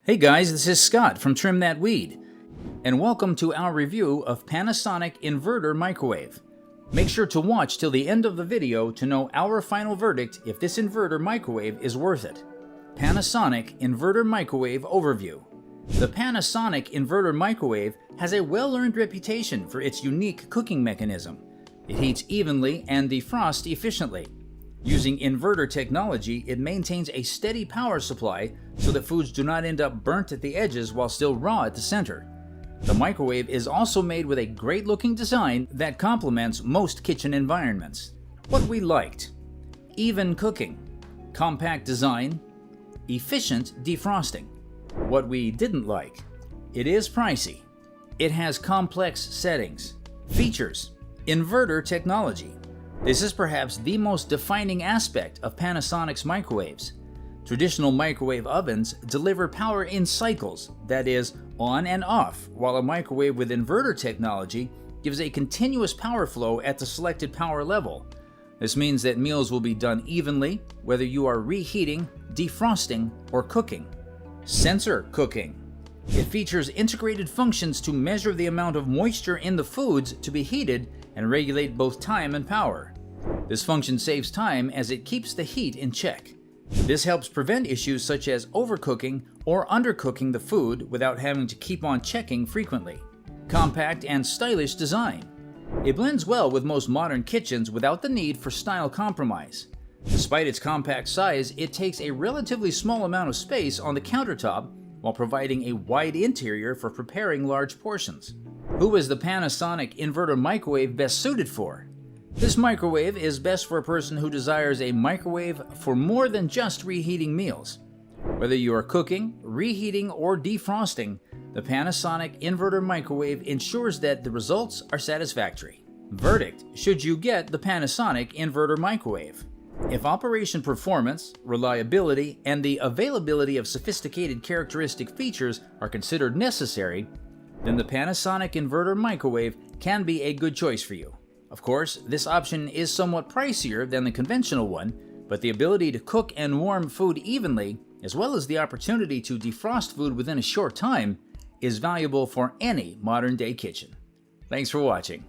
Hey guys, this is Scott from Trim That Weed, and welcome to our review of Panasonic Inverter Microwave. Make sure to watch till the end of the video to know our final verdict if this inverter microwave is worth it. Panasonic Inverter Microwave Overview. The Panasonic Inverter Microwave has a well-earned reputation for its unique cooking mechanism. It heats evenly and defrosts efficiently. Using inverter technology, it maintains a steady power supply so that foods do not end up burnt at the edges while still raw at the center. The microwave is also made with a great-looking design that complements most kitchen environments. What we liked: even cooking, compact design, efficient defrosting. What we didn't like: it is pricey. It has complex settings. Features: inverter technology. This is perhaps the most defining aspect of Panasonic's microwaves. Traditional microwave ovens deliver power in cycles, that is, on and off, while a microwave with inverter technology gives a continuous power flow at the selected power level. This means that meals will be done evenly, whether you are reheating, defrosting, or cooking. Sensor cooking. It features integrated functions to measure the amount of moisture in the foods to be heated and regulate both time and power. This function saves time as it keeps the heat in check. This helps prevent issues such as overcooking or undercooking the food without having to keep on checking frequently. Compact and stylish design. It blends well with most modern kitchens without the need for style compromise. Despite its compact size, it takes a relatively small amount of space on the countertop while providing a wide interior for preparing large portions. Who is the Panasonic Inverter Microwave best suited for? This microwave is best for a person who desires a microwave for more than just reheating meals. Whether you are cooking, reheating, or defrosting, the Panasonic Inverter Microwave ensures that the results are satisfactory. Verdict: should you get the Panasonic Inverter Microwave? If operation performance, reliability, and the availability of sophisticated characteristic features are considered necessary, then the Panasonic Inverter Microwave can be a good choice for you. Of course, this option is somewhat pricier than the conventional one, but the ability to cook and warm food evenly, as well as the opportunity to defrost food within a short time, is valuable for any modern-day kitchen. Thanks for watching.